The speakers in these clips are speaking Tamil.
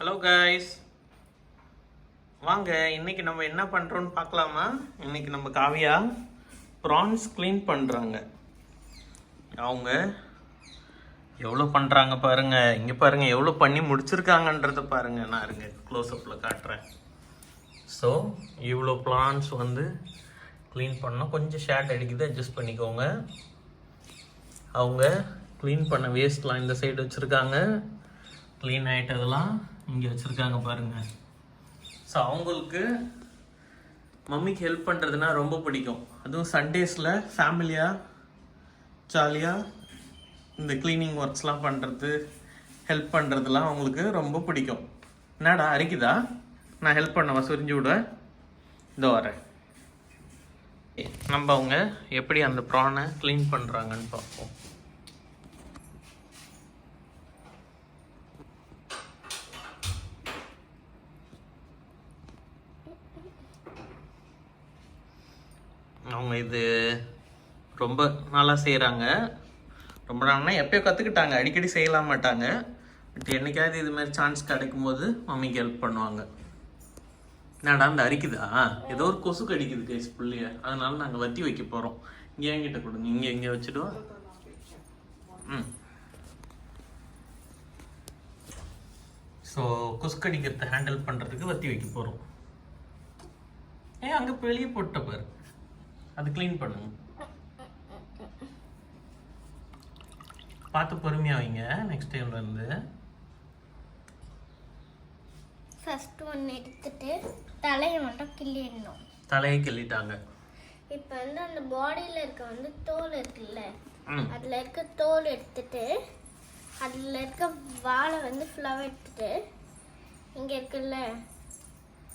ஹலோ கைஸ், வாங்க இன்னைக்கு நம்ம என்ன பண்ணுறோன்னு பார்க்கலாமா? இன்னைக்கு நம்ம காவியா ப்ரான்ஸ் க்ளீன் பண்ணுறாங்க. அவங்க எவ்வளோ பண்ணுறாங்க பாருங்க. இங்கே பாருங்க எவ்வளோ பண்ணி முடிச்சிருக்காங்கன்றத பாருங்க. நான் இருங்க க்ளோஸ்அப்பில் காட்டுறேன். ஸோ இவ்வளோ ப்ரான்ஸ் வந்து க்ளீன் பண்ணோம். கொஞ்சம் ஷேட் அடிக்குது, அட்ஜஸ்ட் பண்ணிக்கோங்க. அவங்க க்ளீன் பண்ண வேஸ்ட்லாம் இந்த சைடு வச்சுருக்காங்க. க்ளீன் ஆகிட்டதெல்லாம் இங்கே வச்சுருக்காங்க பாருங்கள். ஸோ அவங்களுக்கு மம்மிக்கு ஹெல்ப் பண்ணுறதுனா ரொம்ப பிடிக்கும். அதுவும் சண்டேஸில் ஃபேமிலியாக ஜாலியாக இந்த க்ளீனிங் ஒர்க்ஸ்லாம் பண்ணுறது, ஹெல்ப் பண்ணுறதுலாம் அவங்களுக்கு ரொம்ப பிடிக்கும். என்னடா அரிக்குதா? நான் ஹெல்ப் பண்ணவா? சுரிஞ்சு விட இதோ வரேன். நம்ம அவங்க எப்படி அந்த ப்ரானை க்ளீன் பண்ணுறாங்கன்னு பார்ப்போம். அவங்க இது ரொம்ப நல்லா செய்கிறாங்க. ரொம்ப நாள்னா எப்போயோ கற்றுக்கிட்டாங்க, அடிக்கடி செய்யலாம் மாட்டாங்க. பட் என்னைக்காவது இது மாதிரி சான்ஸ் கிடைக்கும் போது மம்மிக்கு ஹெல்ப் பண்ணுவாங்க. என்னடா அந்த அரிக்குதா? ஏதோ ஒரு கொசு கடிக்குது கைஸ் புள்ளைய, அதனால நாங்கள் வத்தி வைக்க போகிறோம். இங்கே என்கிட்ட கொடுங்க, இங்கே எங்கே வச்சுடுவோம். ஸோ கொசு கடிக்கிறத ஹேண்டில் பண்ணுறதுக்கு வத்தி வைக்க போகிறோம். அங்கே வெளியே போட்ட பாரு, அது க்ளீன் பண்ணுங்க. பார்த்து பொறுமையாக வைங்க. நெக்ஸ்ட் டைம்ல இருந்து ஃபர்ஸ்ட் ஒன்று எடுத்துட்டு தலையை மட்டும் கிள்ளிடணும். தலையை கிள்ளிட்டாங்க. இப்போ வந்து அந்த பாடியில் இருக்க வந்து தோல் இருக்குல்ல, அதில் இருக்க தோல் எடுத்துட்டு அதில் இருக்க வாழை வந்து ஃபுல்லாக எடுத்துட்டு இங்கே இருக்குல்ல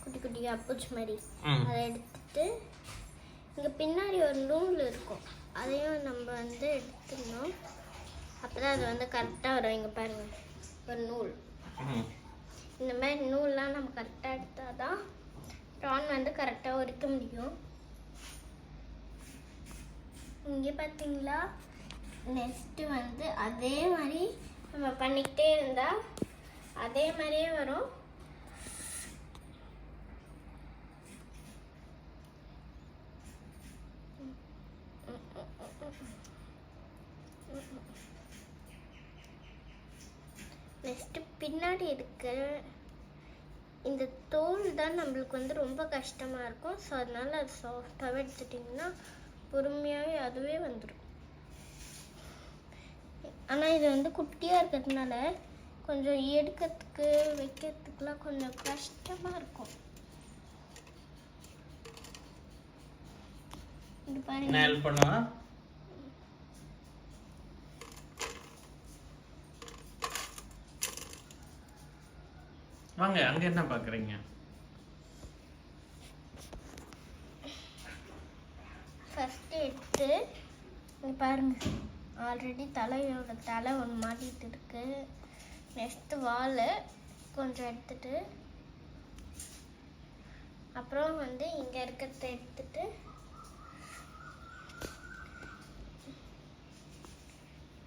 குட்டி குட்டியாக பூச்சி மாதிரி அதை எடுத்துட்டு இங்கே பின்னாடி ஒரு நூல் இருக்கும், அதையும் நம்ம வந்து எடுத்துடணும். அப்போ தான் அது வந்து கரெக்டாக வரும். இங்கே பாருங்கள் ஒரு நூல், இந்த மாதிரி நூல்லாம் நம்ம கரெக்டாக எடுத்தால் தான் ப்ரான் வந்து கரெக்டாக உரிக்க முடியும். இங்கே பார்த்தீங்களா? நெக்ஸ்ட்டு வந்து அதே மாதிரி நம்ம பண்ணிக்கிட்டே இருந்தால் அதே மாதிரியே வரும். நெக்ஸ்ட்டு பின்னாடி இருக்க இந்த தோல் தான் நம்மளுக்கு வந்து ரொம்ப கஷ்டமாக இருக்கும். ஸோ அதனால அது சாஃப்டாகவே எடுத்துட்டிங்கன்னா பொறுமையாகவே அதுவே வந்துடும். ஆனால் இது வந்து குட்டியாக இருக்கிறதுனால கொஞ்சம் எடுக்கிறதுக்கு வைக்கிறதுக்குலாம் கொஞ்சம் கஷ்டமாக இருக்கும். இது பாருங்க. வாங்க, அங்க என்ன பாக்குறீங்க? ஃபர்ஸ்ட் எடுத்து இங்க பாருங்க, ஆல்ரெடி தலையோட தலை ஒன்று மாட்டிட்டு இருக்கு. நெக்ஸ்ட் வால் கொஞ்சம் எடுத்துட்டு அப்புறம் வந்து இங்க இருக்கிறத எடுத்துட்டு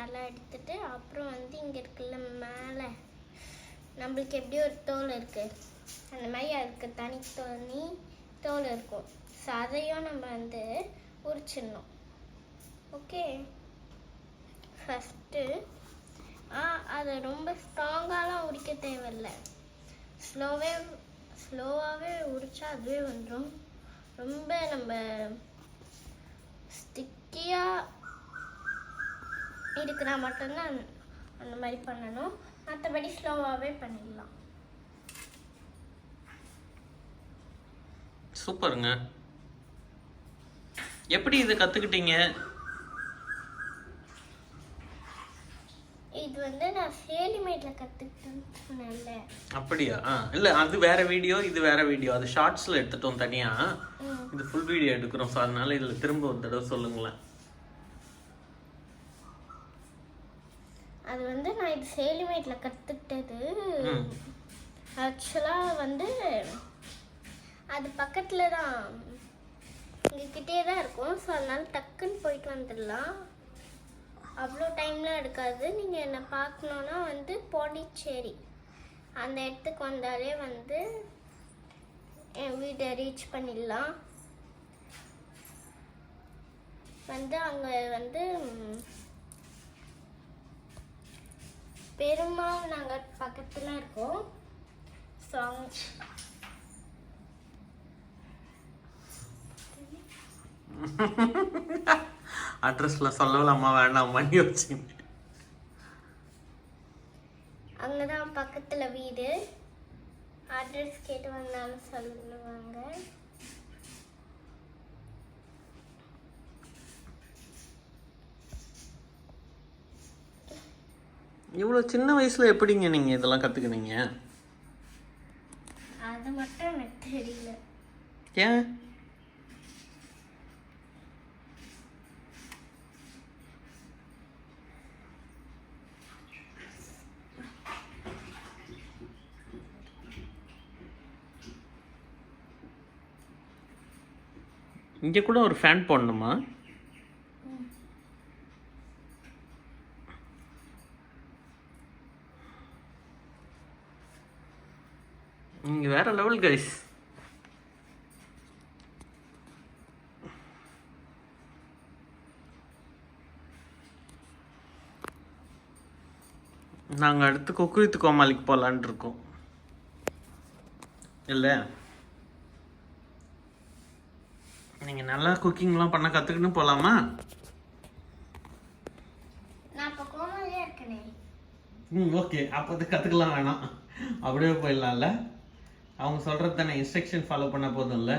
நல்லா எடுத்துட்டு அப்புறம் வந்து இங்க இருக்குல்ல மேலே நம்மளுக்கு எப்படி ஒரு தோல் இருக்குது அந்த மாதிரி அதுக்கு தனி தோல் இருக்கும். ஸோ அதையும் நம்ம வந்து உரிச்சிடணும். ஓகே, ஃபஸ்ட்டு அதை ரொம்ப ஸ்ட்ராங்காலாம் உரிக்க தேவையில்லை. ஸ்லோவாகவே உரிச்சா அதுவே வந்துடும். ரொம்ப நம்ம ஸ்டிக்கியாக இருக்கிறா மட்டும்தான் அந்த மாதிரி பண்ணணும். மற்றபடி ஸ்லோவாகவே பண்ணிடலாம். சூப்பருங்க. எப்படி இது கற்றுக்கிட்டீங்க? இது வந்து நான் சேலிமேட்டில் கற்றுக்கிட்டேன்னு சொன்னேன்ல. அப்படியா? இல்லை, அது வேற வீடியோ, இது வேற வீடியோ. அது ஷார்ட்ஸில் எடுத்துட்டோம் தனியாக. இது ஃபுல் வீடியோ எடுக்கிறோம். ஸோ அதனால இதில் திரும்ப ஒரு தடவை சொல்லுங்களேன். அது வந்து நான் இது சேலிமேட்டில் கற்றுக்கிட்டது. ஆக்சுவலாக வந்து அது பக்கத்தில் தான், எங்ககிட்டே தான் இருக்கும். ஸோ அதனால டக்குன்னு போயிட்டு வந்துடலாம். அவ்வளோ டைம்லாம் எடுக்காது. நீங்கள் என்னை பார்க்கணுன்னா வந்து பாண்டிச்சேரி அந்த இடத்துக்கு வந்தாலே வந்து என் வீட்டை ரீச் பண்ணிடலாம். வந்து அங்கே வந்து பெருமாள் நகர் பக்கத்தில் இருக்கோம். ஸோ அட்ரஸ்ல சொல்லலாமா வேண்டாமான்னு யோசிச்சுங்க. அங்கதான் பக்கத்துல வீடு. அட்ரஸ் கேட்டு வந்தாலும் சொல்லுவாங்க. இவ்வளோ சின்ன வயசுல எப்படிங்க நீங்க இதெல்லாம் கத்துக்கினீங்க? அது மட்டும் எனக்கு தெரியல. ஏன்? இங்கே கூட ஒரு ஃபேன் போடணுமா? இங்கே வேற லெவல் கைஸ். நாங்கள் அடுத்து குக்குவித்து கோமாளிக்கு போகலான் இருக்கோம். இல்லை நீங்கள் நல்லா குக்கிங்லாம் பண்ண கற்றுக்கின்னு போகலாமா? நான் இப்போ கோமாளியா இருக்கனே. ஓகே, அப்போ அது கற்றுக்கலாம் வேணாம், அப்படியே போயிடலாம்ல. அவங்க சொல்கிறது தானே, இன்ஸ்ட்ரக்ஷன் ஃபாலோ பண்ண போதும்ல.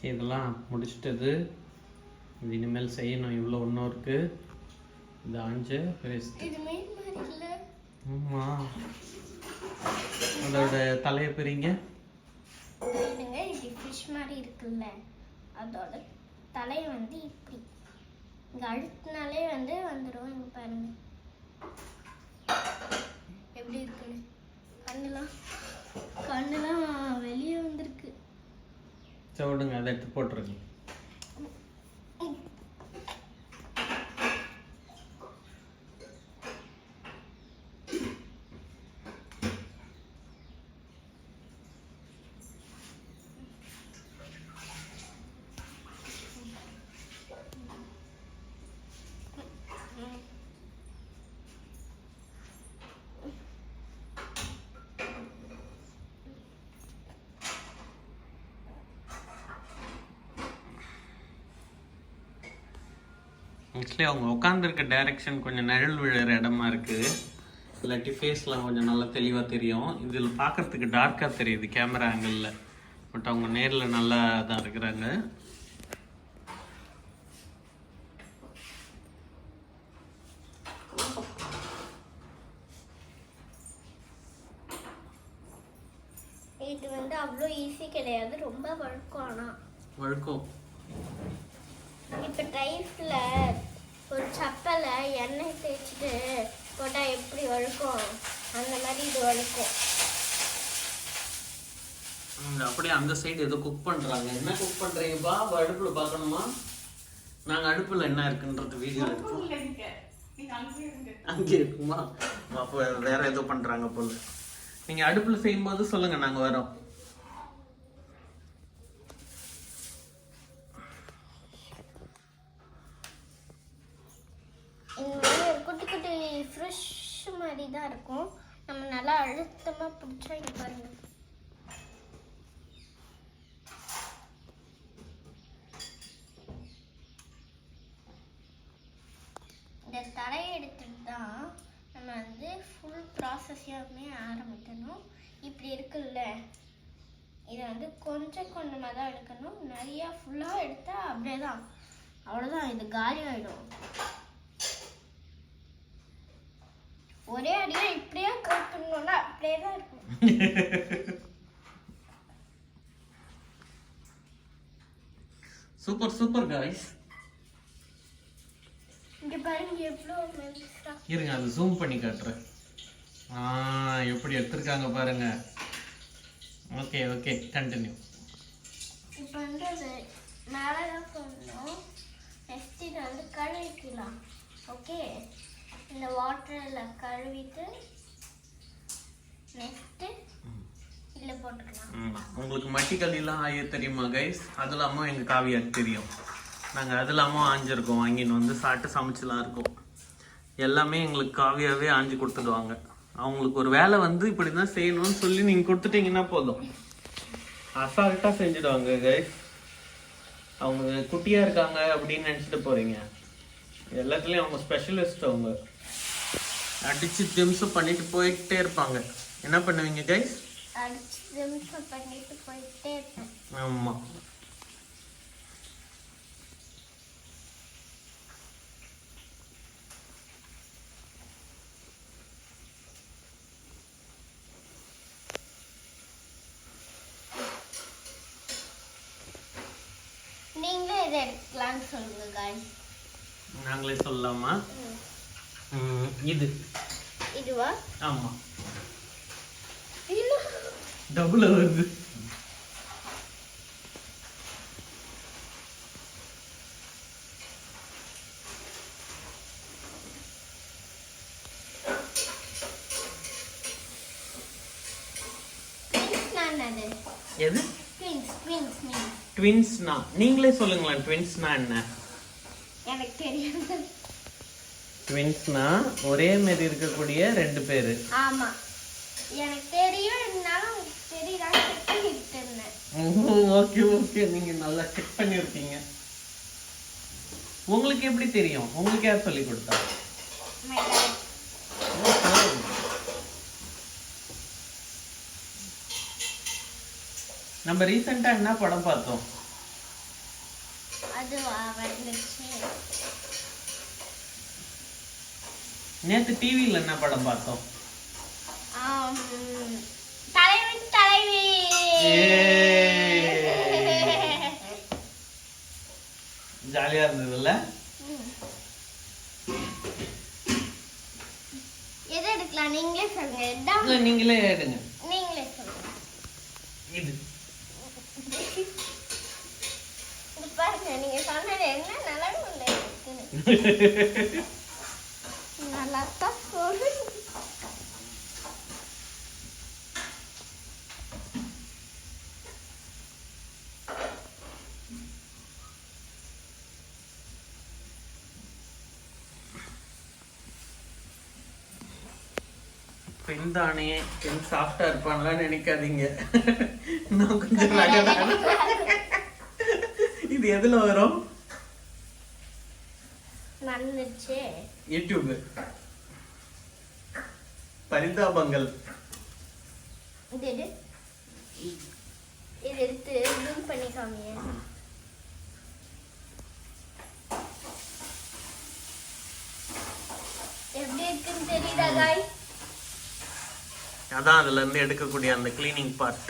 இதெல்லாம் முடிச்சிட்டது. இது இனிமேல் செய்யணும். இவ்வளோ ஒன்றும் இருக்கு. இது ஆஞ்சு வேஸ்ட். இது மீன் மாதிரி இல்ல. ஆமாம், அதோட தலையை பிரிங்க. இதுங்க இது ஃபிஷ் மாதிரி இருக்குல்ல, அதோட தலையை வந்து இப்படி இங்க அழுத்தினாலே வந்து வந்துடும். இங்க பாருங்க எப்படி இருக்குன்னு. கண்ணுலாம் வெளியே வந்திருக்கு. சரி விடுங்க, அதை எடுத்து போட்டுருங்க. ஆக்சுவலி அவங்க உட்காந்துருக்க டைரெக்ஷன் கொஞ்சம் நிழல் விழுற இடமா இருக்குது. இல்லாட்டி ஃபேஸ்லாம் கொஞ்சம் நல்லா தெளிவாக தெரியும். இதில் பார்க்குறதுக்கு டார்க்காக தெரியுது கேமரா ஆங்கிளில். பட் அவங்க நேரில் நல்லா தான் இருக்கிறாங்க. இது வந்து அவ்வளோ ஈஸி கிடையாது, ரொம்ப வழுக்கும். ஆனால் வழுக்கும். இப்போ டைஃப்ல ஒரு சப்பலை எண்ணெய் தேய்ச்சிட்டு போட்டால் எப்படி வழுக்கும், அந்த மாதிரி இது வழுக்கும். அப்படியே அந்த சைடு ஏதோ குக் பண்ணுறாங்க. என்ன குக் பண்ணுறீங்கப்பா? அடுப்பில் பார்க்கணுமா? நாங்கள் அடுப்பில் என்ன இருக்குன்றது வீடியோ எடுப்போம். அங்கே இருக்குமா? அப்போ வேற ஏதோ பண்ணுறாங்க போல. நீங்கள் அடுப்பில் செய்யும்போது சொல்லுங்கள், நாங்கள் வரோம். இந்த மாதிரி ஒரு குட்டி குட்டி ஃப்ரெஷ் மாதிரி தான் இருக்கும். நம்ம நல்லா அழுத்தமாக பிடிச்சா இங்கே பாருங்க. இந்த தரையை எடுத்துட்டு தான் நம்ம வந்து ஃபுல் ப்ராசஸையுமே ஆரம்பிக்கணும். இப்படி இருக்குல்ல, இதை வந்து கொஞ்சம் கொஞ்சமாக தான் எடுக்கணும். நிறையா ஃபுல்லாக எடுத்தால் அப்படியே தான், அவ்வளோதான், இது காலி ஆகிடும். ஒரே அடியா இப்படியே கட்டணும்னா அப்படியே தான் இருக்கும். Super super guys. இங்க பாருங்க எவ்வளவு மெலிசா. இருங்க அது ஜூம் பண்ணி காட்டுறேன். எப்படி எடுத்துருக்காங்க பாருங்க. Okay okay continue. இப்போ வந்து அது மேலே தான் போடணும். நெக்ஸ்ட் இதை வந்து கழுவிக்கலாம். ஓகே, இந்த வாட்டரில் கழுவிட்டு நெக்ஸ்ட்டு இதில் போட்டுக்கலாம். உங்களுக்கு மட்டிக்கல்லாம் ஆய தெரியுமா கைஸ்? அது இல்லாமல் எங்கள் காவியாக்கு தெரியும். நாங்கள் அது இல்லாமல் ஆஞ்சிருக்கோம், வாங்கின்னு வந்து சாப்பிட்டு சமைச்சலாம் இருக்கோம். எல்லாமே எங்களுக்கு காவியாவே ஆஞ்சி கொடுத்துடுவாங்க. அவங்களுக்கு ஒரு வேலை வந்து இப்படி தான் செய்யணும்னு சொல்லி நீங்கள் கொடுத்துட்டீங்கன்னா போதும், அசால்ட்டாக செஞ்சுடுவாங்க கைஸ். அவங்க குட்டியாக இருக்காங்க அப்படின்னு நினச்சிட்டு போகிறீங்க, எல்லாத்துலேயும் அவங்க ஸ்பெஷலிஸ்ட். அவங்க அடிச்சு திம்சம் பண்ணிட்டு போயிட்டே இருப்பாங்க. என்ன பண்ணுவீங்க கைஸ்? அடிச்சு திம்சம் பண்ணிட்டு போயிட்டே இருப்பேன். ஆமாம். நீங்களே இதை எடுக்கலாம்னு சொல்லுங்க guys. நாங்களே சொல்லலாமா? இது இதுவா? ஆமா, இல்ல டபுள் வருது. எது? ட்வின்ஸ்னா நீங்களே சொல்லுங்களேன். ட்வின்ஸ்னா என்ன? எனக்கு தெரியாது. ட்வின்ஸ்னா ஒரே மாதிரி இருக்கக்கூடிய ரெண்டு பேரு. ஆமா, எனக்கு தெரியும். இருந்தாலும் தெரியல, செக் பண்ணிட்டு இருந்தேன். ஓகே ஓகே, நீங்க நல்லா செக் பண்ணிருக்கீங்க. உங்களுக்கு எப்படி தெரியும்? உங்களுக்கு யார் சொல்லி கொடுத்தா? நம்ம ரீசெண்டா என்ன படம் பார்த்தோம்? அதுவா வந்துச்சு. நேத்து டிவில என்ன படம் பார்த்தோம்? தலைவன் தலைவி. ஜாலியா இருந்ததுல்ல? எது எடுக்கலாம்? நீங்களே சொல்லுங்க. நீங்களே எடுங்க. நீங்களே சொல்லுங்க. இது பாருங்க, நீங்க சொன்னது என்ன நல்லா இல்லை. நல்லா தான் சொல்லு. பெண் தானே, பெண் சாஃப்டா இருப்பான்லாம் நினைக்காதீங்க. நான் கொஞ்சம் இது எதுல வரும்? வந்துச்சு யூடியூப். பரிதாபங்கள். இது எடுத்து ஜூம் பண்ணி காமிங்க. எப்படி இருக்குன்னு தெரியுதா गाइस? அதான் அதுல இருந்து எடுக்கக்கூடிய அந்த கிளீனிங் பார்ட்.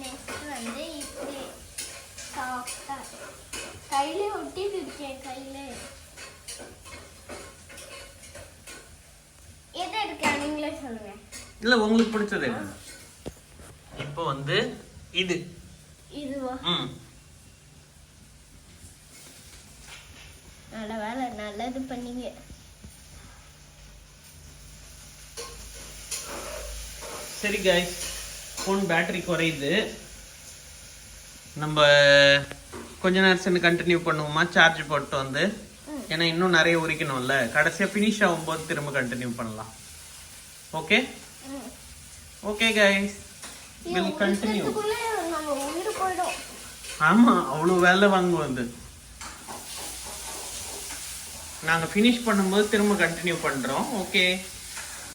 நெக்ஸ்ட் வந்து இப்படி சாஃப்ட்டா கையில ஒட்டிட்டு இருக்கேன். கையில எது எடுக்க நீங்களே சொல்லுங்க. இல்ல உங்களுக்கு பிடிச்சது என்ன? இப்போ வந்து இது இதுவா? நல்ல வேலை, நல்லது பண்ணீங்க. சரி गाइस, ஃபோன் பேட்டரி குறையுது. நம்ம கொஞ்ச நேரம் கண்டினியூ பண்ணுவோமா? சார்ஜ் போட்டு வந்து, ஏன்னா இன்னும் நிறைய உரிக்கணும்ல. கடைசியா ஃபினிஷ் ஆகும்போது திரும்ப கண்டினியூ பண்ணலாம். Okay okay guys, will continue. நம்ம உயிர் போய்டும். ஆமா அவ்வளோ வேலை வாங்குவோம் அது. நாங்கள் ஃபினிஷ் பண்ணும்போது திரும்ப கண்டினியூ பண்ணுறோம். ஓகே.